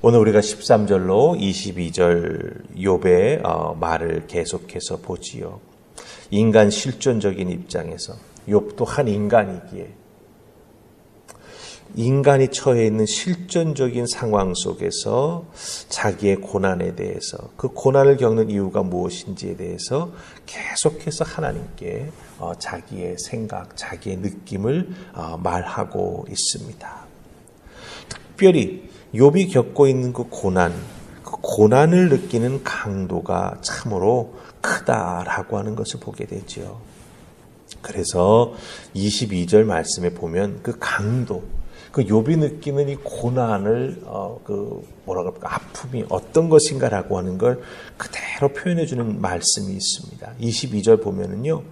오늘 우리가 13절로 22절 욥의 말을 계속해서 보지요. 인간 실존적인 입장에서 욥도 한 인간이기에 인간이 처해 있는 실존적인 상황 속에서 자기의 고난에 대해서, 그 고난을 겪는 이유가 무엇인지에 대해서 계속해서 하나님께 자기의 생각, 자기의 느낌을 말하고 있습니다. 특별히 욥이 겪고 있는 그 고난을 느끼는 강도가 참으로 크다라고 하는 것을 보게 되죠. 그래서 22절 말씀에 보면 그 강도, 그 욥이 느끼는 이 고난을 아픔이 어떤 것인가라고 하는 걸 그대로 표현해 주는 말씀이 있습니다. 22절 보면은요,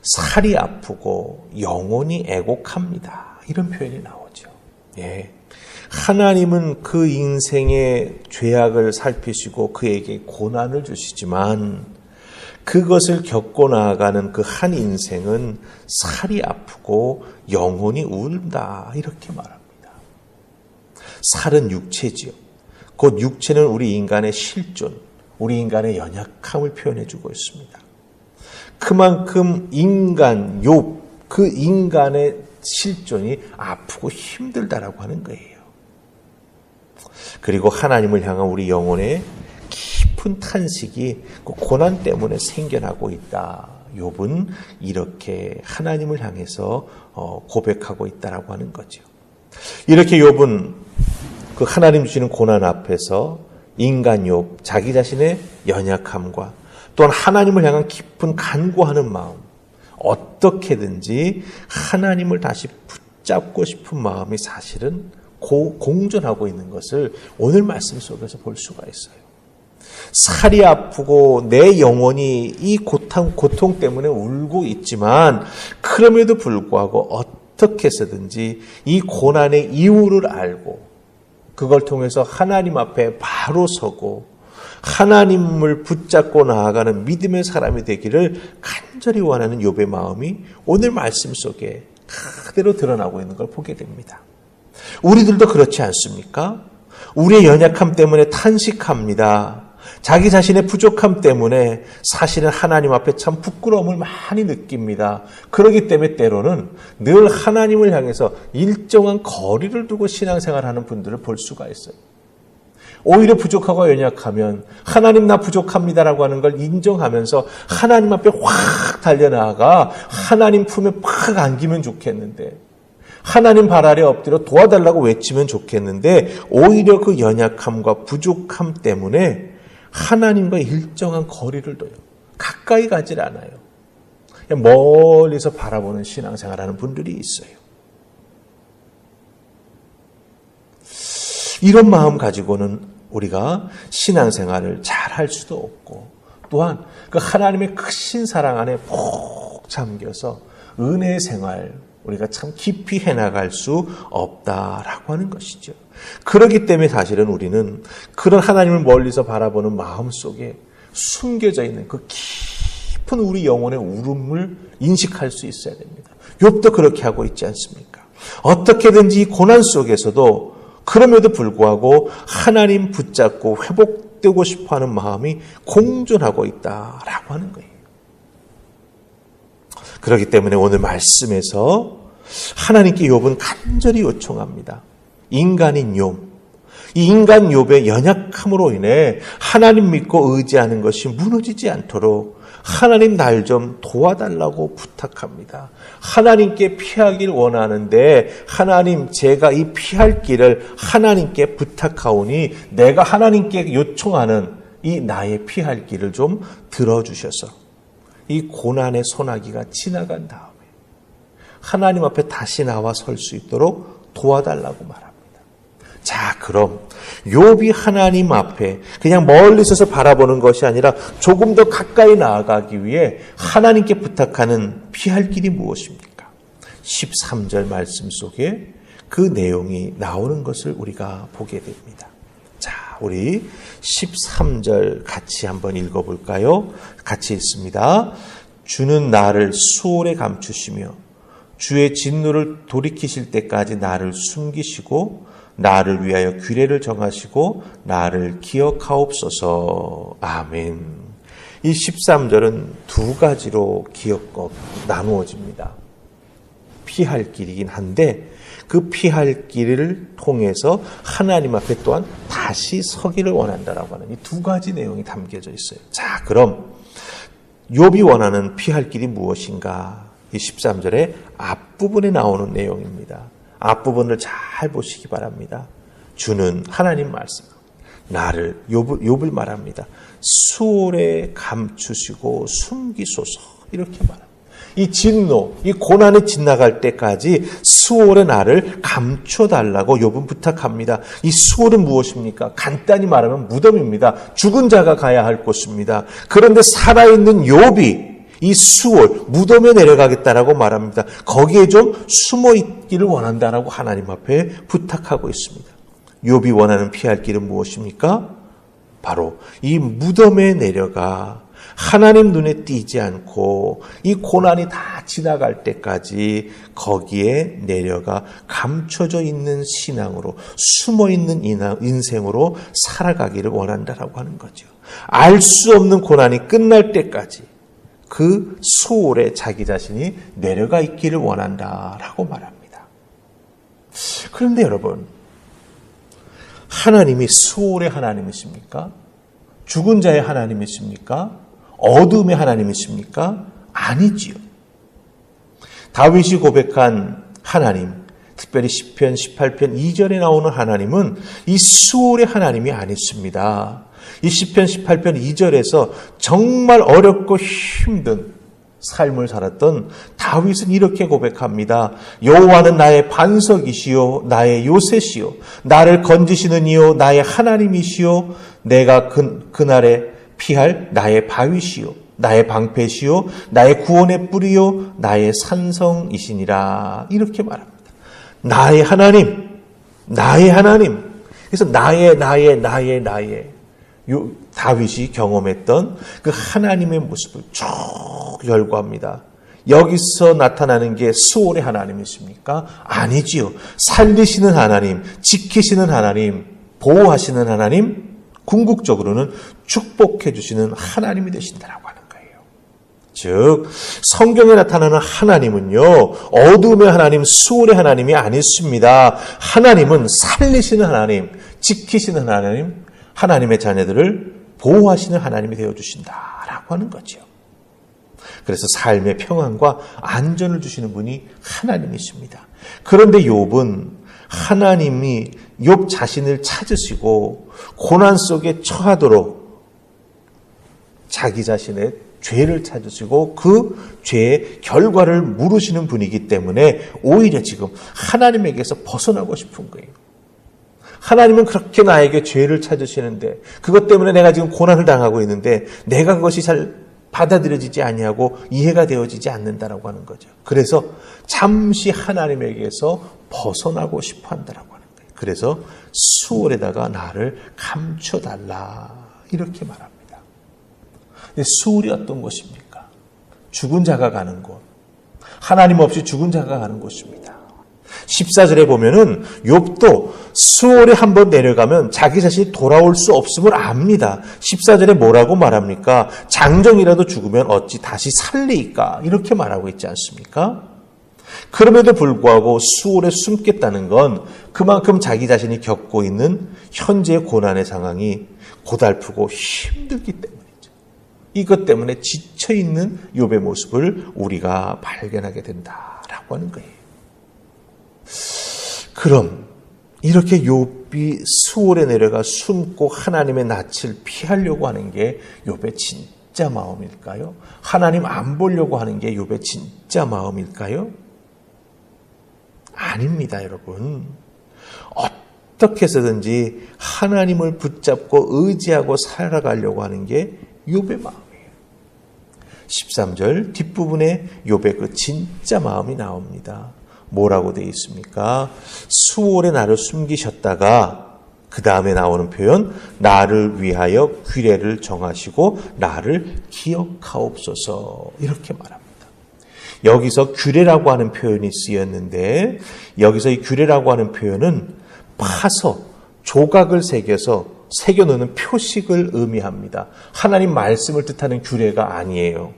살이 아프고 영혼이 애곡합니다. 이런 표현이 나오죠. 예. 하나님은 그 인생의 죄악을 살피시고 그에게 고난을 주시지만 그것을 겪고 나아가는 그 한 인생은 살이 아프고 영혼이 울다, 이렇게 말합니다. 살은 육체지요. 곧 육체는 우리 인간의 실존, 우리 인간의 연약함을 표현해 주고 있습니다. 그만큼 인간, 욥, 그 인간의 실존이 아프고 힘들다라고 하는 거예요. 그리고 하나님을 향한 우리 영혼의 깊은 탄식이 그 고난 때문에 생겨나고 있다. 욥은 이렇게 하나님을 향해서 고백하고 있다라고 하는 거죠. 이렇게 욥은 그 하나님 주시는 고난 앞에서 인간 욥, 자기 자신의 연약함과 또한 하나님을 향한 깊은 간구하는 마음, 어떻게든지 하나님을 다시 붙잡고 싶은 마음이 사실은 공존하고 있는 것을 오늘 말씀 속에서 볼 수가 있어요. 살이 아프고 내 영혼이 이 고통 때문에 울고 있지만 그럼에도 불구하고 어떻게 해서든지 이 고난의 이유를 알고 그걸 통해서 하나님 앞에 바로 서고 하나님을 붙잡고 나아가는 믿음의 사람이 되기를 간절히 원하는 욥의 마음이 오늘 말씀 속에 그대로 드러나고 있는 걸 보게 됩니다. 우리들도 그렇지 않습니까? 우리의 연약함 때문에 탄식합니다. 자기 자신의 부족함 때문에 사실은 하나님 앞에 참 부끄러움을 많이 느낍니다. 그렇기 때문에 때로는 늘 하나님을 향해서 일정한 거리를 두고 신앙생활하는 분들을 볼 수가 있어요. 오히려 부족하고 연약하면 하나님 나 부족합니다라고 하는 걸 인정하면서 하나님 앞에 확 달려나가 하나님 품에 팍 안기면 좋겠는데, 하나님 발 아래 엎드려 도와달라고 외치면 좋겠는데 오히려 그 연약함과 부족함 때문에 하나님과 일정한 거리를 둬요. 가까이 가질 않아요. 그냥 멀리서 바라보는 신앙생활하는 분들이 있어요. 이런 마음 가지고는 우리가 신앙생활을 잘할 수도 없고, 또한 그 하나님의 크신 사랑 안에 푹 잠겨서 은혜의 생활 우리가 참 깊이 해나갈 수 없다라고 하는 것이죠. 그렇기 때문에 사실은 우리는 그런 하나님을 멀리서 바라보는 마음 속에 숨겨져 있는 그 깊은 우리 영혼의 울음을 인식할 수 있어야 됩니다. 욥도 그렇게 하고 있지 않습니까? 어떻게든지 이 고난 속에서도 그럼에도 불구하고 하나님 붙잡고 회복되고 싶어하는 마음이 공존하고 있다라고 하는 거예요. 그렇기 때문에 오늘 말씀에서 하나님께 욥은 간절히 요청합니다. 인간인 욥, 이 인간 욥의 연약함으로 인해 하나님 믿고 의지하는 것이 무너지지 않도록 하나님 날 좀 도와달라고 부탁합니다. 하나님께 피하길 원하는데 하나님 제가 이 피할 길을 하나님께 부탁하오니 내가 하나님께 요청하는 이 나의 피할 길을 좀 들어주셔서 이 고난의 소나기가 지나간 다음에 하나님 앞에 다시 나와 설 수 있도록 도와달라고 말합니다. 자, 그럼 욥이 하나님 앞에 그냥 멀리 서서 바라보는 것이 아니라 조금 더 가까이 나아가기 위해 하나님께 부탁하는 피할 길이 무엇입니까? 13절 말씀 속에 그 내용이 나오는 것을 우리가 보게 됩니다. 자, 우리 13절 같이 한번 읽어볼까요? 같이 읽습니다. 주는 나를 수월에 감추시며 주의 진노를 돌이키실 때까지 나를 숨기시고 나를 위하여 규례를 정하시고 나를 기억하옵소서. 아멘. 이 13절은 두 가지로 나누어집니다. 피할 길이긴 한데 그 피할 길을 통해서 하나님 앞에 또한 다시 서기를 원한다라고 하는 이 두 가지 내용이 담겨져 있어요. 자, 그럼 욥이 원하는 피할 길이 무엇인가? 이 13절의 앞부분에 나오는 내용입니다. 앞부분을 잘 보시기 바랍니다. 주는 하나님 말씀, 나를 욥을 말합니다. 수월에 감추시고 숨기소서 이렇게 말합니다. 이 진노, 이 고난이 지나갈 때까지 수월의 나를 감춰달라고 욥은 부탁합니다. 이 수월은 무엇입니까? 간단히 말하면 무덤입니다. 죽은 자가 가야 할 곳입니다. 그런데 살아있는 욥이 이 수월, 무덤에 내려가겠다라고 말합니다. 거기에 좀 숨어 있기를 원한다라고 하나님 앞에 부탁하고 있습니다. 욥이 원하는 피할 길은 무엇입니까? 바로 이 무덤에 내려가 하나님 눈에 띄지 않고 이 고난이 다 지나갈 때까지 거기에 내려가 감춰져 있는 신앙으로 숨어 있는 인생으로 살아가기를 원한다라고 하는 거죠. 알 수 없는 고난이 끝날 때까지 그 수월에 자기 자신이 내려가 있기를 원한다라고 말합니다. 그런데 여러분, 하나님이 수월의 하나님이십니까? 죽은 자의 하나님이십니까? 어둠의 하나님이십니까? 아니지요. 다윗이 고백한 하나님, 특별히 시편 18편 2절에 나오는 하나님은 이 수월의 하나님이 아니십니다. 이 시편 18편 2절에서 정말 어렵고 힘든 삶을 살았던 다윗은 이렇게 고백합니다. 여호와는 나의 반석이시요 나의 요새시요 나를 건지시는 이요 나의 하나님이시요 내가 그날에 피할 나의 바위시요 나의 방패시요 나의 구원의 뿌리요 나의 산성이시니라 이렇게 말합니다. 나의 하나님, 나의 하나님. 그래서 나의 다윗이 경험했던 그 하나님의 모습을 쭉 열거합니다. 여기서 나타나는 게 수월의 하나님이십니까? 아니지요. 살리시는 하나님, 지키시는 하나님, 보호하시는 하나님, 궁극적으로는 축복해 주시는 하나님이 되신다라고 하는 거예요. 즉 성경에 나타나는 하나님은요, 어둠의 하나님, 수월의 하나님이 아니십니다. 하나님은 살리시는 하나님, 지키시는 하나님, 하나님의 자녀들을 보호하시는 하나님이 되어주신다라고 하는 거죠. 그래서 삶의 평안과 안전을 주시는 분이 하나님이십니다. 그런데 욥은 하나님이 욥 자신을 찾으시고 고난 속에 처하도록 자기 자신의 죄를 찾으시고 그 죄의 결과를 물으시는 분이기 때문에 오히려 지금 하나님에게서 벗어나고 싶은 거예요. 하나님은 그렇게 나에게 죄를 찾으시는데 그것 때문에 내가 지금 고난을 당하고 있는데 내가 그것이 잘 받아들여지지 아니하고 이해가 되어지지 않는다라고 하는 거죠. 그래서 잠시 하나님에게서 벗어나고 싶어 한다라고 하는 거예요. 그래서 수월에다가 나를 감춰달라 이렇게 말합니다. 근데 수월이 어떤 곳입니까? 죽은 자가 가는 곳. 하나님 없이 죽은 자가 가는 곳입니다. 14절에 보면은 욥도 수월에 한번 내려가면 자기 자신이 돌아올 수 없음을 압니다. 14절에 뭐라고 말합니까? 장정이라도 죽으면 어찌 다시 살리이까? 이렇게 말하고 있지 않습니까? 그럼에도 불구하고 수월에 숨겠다는 건 그만큼 자기 자신이 겪고 있는 현재의 고난의 상황이 고달프고 힘들기 때문이죠. 이것 때문에 지쳐있는 욥의 모습을 우리가 발견하게 된다라고 하는 거예요. 그럼 이렇게 욥이 수월에 내려가 숨고 하나님의 낯을 피하려고 하는 게 욥의 진짜 마음일까요? 하나님 안 보려고 하는 게 욥의 진짜 마음일까요? 아닙니다, 여러분. 어떻게 해서든지 하나님을 붙잡고 의지하고 살아가려고 하는 게 욥의 마음이에요. 13절 뒷부분에 욥의 그 진짜 마음이 나옵니다. 뭐라고 되어 있습니까? 수월에 나를 숨기셨다가 그 다음에 나오는 표현 나를 위하여 규례를 정하시고 나를 기억하옵소서 이렇게 말합니다. 여기서 규례라고 하는 표현이 쓰였는데 여기서 이 규례라고 하는 표현은 파서 조각을 새겨놓는 표식을 의미합니다. 하나님 말씀을 뜻하는 규례가 아니에요.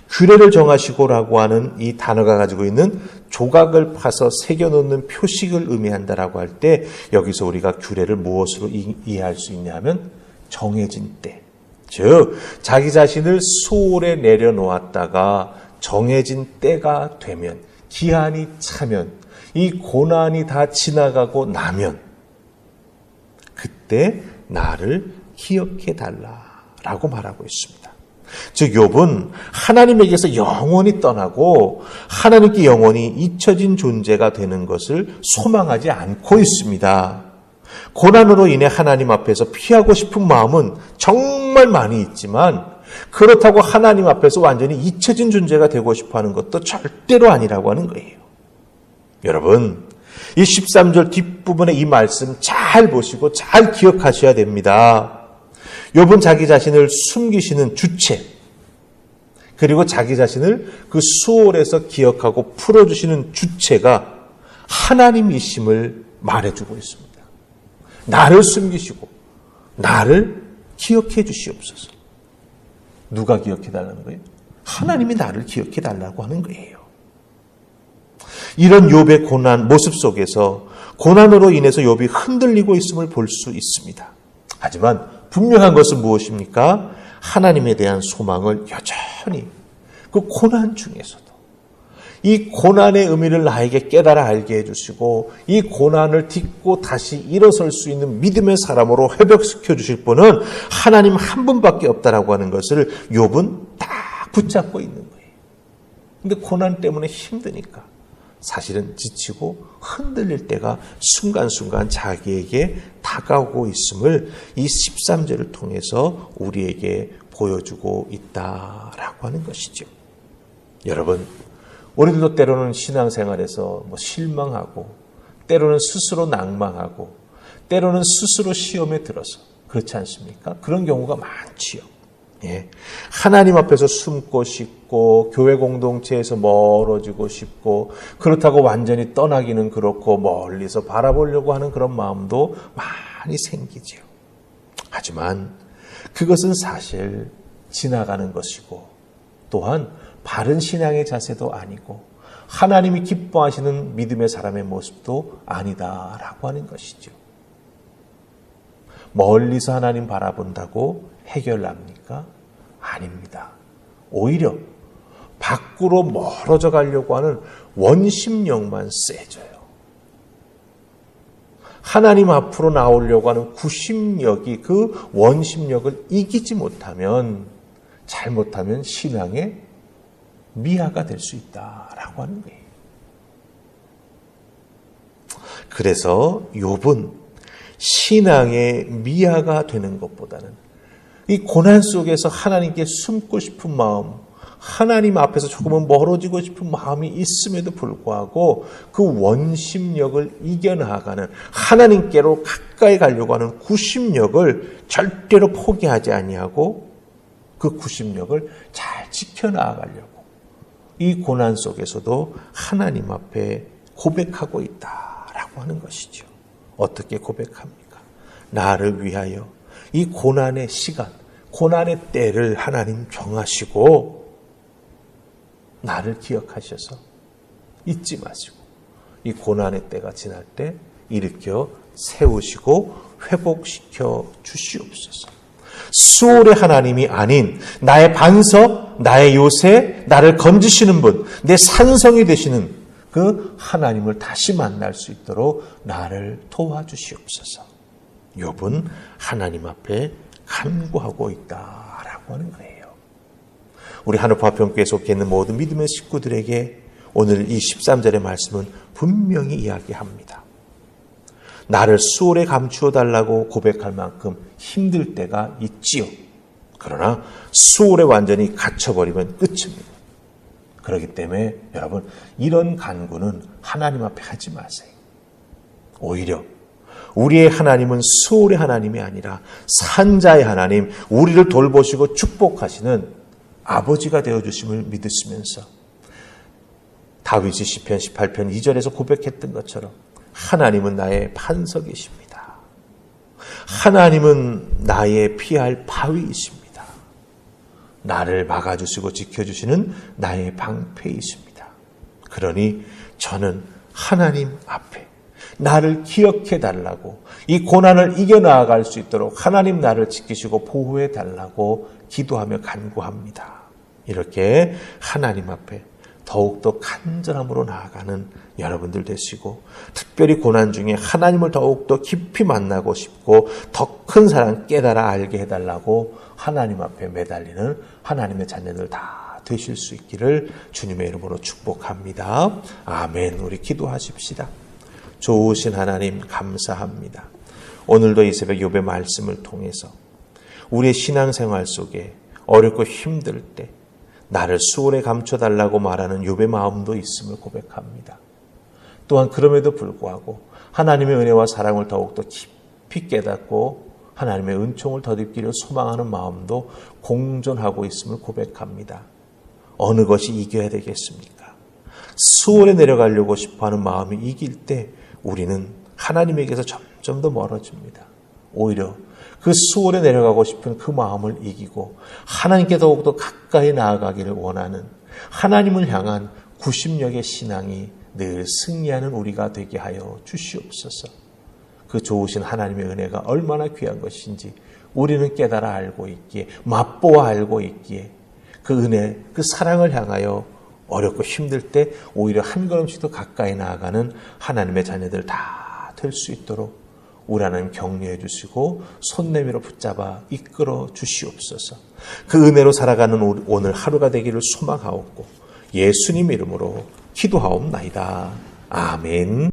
규례를 정하시고라고 하는 이 단어가 가지고 있는 조각을 파서 새겨놓는 표식을 의미한다라고 할 때 여기서 우리가 규례를 무엇으로 이해할 수 있냐 하면 정해진 때, 즉 자기 자신을 수월에 내려놓았다가 정해진 때가 되면, 기한이 차면, 이 고난이 다 지나가고 나면 그때 나를 기억해 달라라고 말하고 있습니다. 즉 욥은 하나님에게서 영원히 떠나고 하나님께 영원히 잊혀진 존재가 되는 것을 소망하지 않고 있습니다. 고난으로 인해 하나님 앞에서 피하고 싶은 마음은 정말 많이 있지만 그렇다고 하나님 앞에서 완전히 잊혀진 존재가 되고 싶어하는 것도 절대로 아니라고 하는 거예요. 여러분, 이 13절 뒷부분의 이 말씀 잘 보시고 잘 기억하셔야 됩니다. 욥은 자기 자신을 숨기시는 주체, 그리고 자기 자신을 그 수월에서 기억하고 풀어주시는 주체가 하나님이심을 말해주고 있습니다. 나를 숨기시고 나를 기억해 주시옵소서. 누가 기억해 달라는 거예요? 하나님이 나를 기억해 달라고 하는 거예요. 이런 욥의 고난 모습 속에서 고난으로 인해서 욥이 흔들리고 있음을 볼 수 있습니다. 하지만 분명한 것은 무엇입니까? 하나님에 대한 소망을 여전히 그 고난 중에서도 이 고난의 의미를 나에게 깨달아 알게 해주시고 이 고난을 딛고 다시 일어설 수 있는 믿음의 사람으로 회복시켜 주실 분은 하나님 한 분밖에 없다라고 하는 것을 욥은 딱 붙잡고 있는 거예요. 그런데 고난 때문에 힘드니까 사실은 지치고 흔들릴 때가 순간순간 자기에게 다가오고 있음을 이 13절을 통해서 우리에게 보여주고 있다라고 하는 것이죠. 여러분, 우리들도 때로는 신앙생활에서 실망하고 때로는 스스로 낭망하고 때로는 스스로 시험에 들어서 그렇지 않습니까? 그런 경우가 많지요. 예. 하나님 앞에서 숨고 싶고 교회 공동체에서 멀어지고 싶고 그렇다고 완전히 떠나기는 그렇고 멀리서 바라보려고 하는 그런 마음도 많이 생기죠. 하지만 그것은 사실 지나가는 것이고 또한 바른 신앙의 자세도 아니고 하나님이 기뻐하시는 믿음의 사람의 모습도 아니다라고 하는 것이죠. 멀리서 하나님 바라본다고 해결납니까? 아닙니다. 오히려 밖으로 멀어져 가려고 하는 원심력만 세져요. 하나님 앞으로 나오려고 하는 구심력이 그 원심력을 이기지 못하면 잘못하면 신앙의 미아가 될 수 있다라고 하는 거예요. 그래서 욥은 신앙의 미아가 되는 것보다는 이 고난 속에서 하나님께 숨고 싶은 마음, 하나님 앞에서 조금은 멀어지고 싶은 마음이 있음에도 불구하고 그 원심력을 이겨나가는 하나님께로 가까이 가려고 하는 구심력을 절대로 포기하지 아니하고 그 구심력을 잘 지켜나가려고 이 고난 속에서도 하나님 앞에 고백하고 있다라고 하는 것이죠. 어떻게 고백합니까? 나를 위하여 이 고난의 시간, 고난의 때를 하나님 정하시고 나를 기억하셔서 잊지 마시고 이 고난의 때가 지날 때 일으켜 세우시고 회복시켜 주시옵소서. 수월의 하나님이 아닌 나의 반석, 나의 요새, 나를 건지시는 분, 내 산성이 되시는 그 하나님을 다시 만날 수 있도록 나를 도와주시옵소서. 욥은 하나님 앞에 간구하고 있다라고 하는 거예요. 우리 하늘파평교회에 속해 있는 모든 믿음의 식구들에게 오늘 이 13절의 말씀은 분명히 이야기합니다. 나를 수월에 감추어 달라고 고백할 만큼 힘들 때가 있지요. 그러나 수월에 완전히 갇혀버리면 끝입니다. 그렇기 때문에 여러분 이런 간구는 하나님 앞에 하지 마세요. 오히려 우리의 하나님은 수월의 하나님이 아니라 산자의 하나님, 우리를 돌보시고 축복하시는 아버지가 되어주심을 믿으시면서 다윗이 시편 18편 2절에서 고백했던 것처럼 하나님은 나의 반석이십니다. 하나님은 나의 피할 바위이십니다. 나를 막아주시고 지켜주시는 나의 방패이십니다. 그러니 저는 하나님 앞에 나를 기억해 달라고, 이 고난을 이겨나갈 수 있도록 하나님 나를 지키시고 보호해 달라고 기도하며 간구합니다. 이렇게 하나님 앞에 더욱더 간절함으로 나아가는 여러분들 되시고, 특별히 고난 중에 하나님을 더욱더 깊이 만나고 싶고 더 큰 사랑 깨달아 알게 해달라고 하나님 앞에 매달리는 하나님의 자녀들 다 되실 수 있기를 주님의 이름으로 축복합니다. 아멘. 우리 기도하십시다. 좋으신 하나님 감사합니다. 오늘도 이 새벽 욥의 말씀을 통해서 우리의 신앙생활 속에 어렵고 힘들 때 나를 수월에 감춰달라고 말하는 욥의 마음도 있음을 고백합니다. 또한 그럼에도 불구하고 하나님의 은혜와 사랑을 더욱더 깊이 깨닫고 하나님의 은총을 덧입기를 소망하는 마음도 공존하고 있음을 고백합니다. 어느 것이 이겨야 되겠습니까? 수월에 내려가려고 싶어하는 마음이 이길 때 우리는 하나님에게서 점점 더 멀어집니다. 오히려 그 수월에 내려가고 싶은 그 마음을 이기고 하나님께 더욱더 가까이 나아가기를 원하는 하나님을 향한 구심력의 신앙이 늘 승리하는 우리가 되게 하여 주시옵소서. 그 좋으신 하나님의 은혜가 얼마나 귀한 것인지 우리는 깨달아 알고 있기에, 맛보아 알고 있기에 그 은혜, 그 사랑을 향하여 어렵고 힘들 때 오히려 한 걸음씩 더 가까이 나아가는 하나님의 자녀들 다 될 수 있도록 우리 하나님 격려해 주시고 손 내밀어 붙잡아 이끌어 주시옵소서. 그 은혜로 살아가는 오늘 하루가 되기를 소망하옵고 예수님 이름으로 기도하옵나이다. 아멘.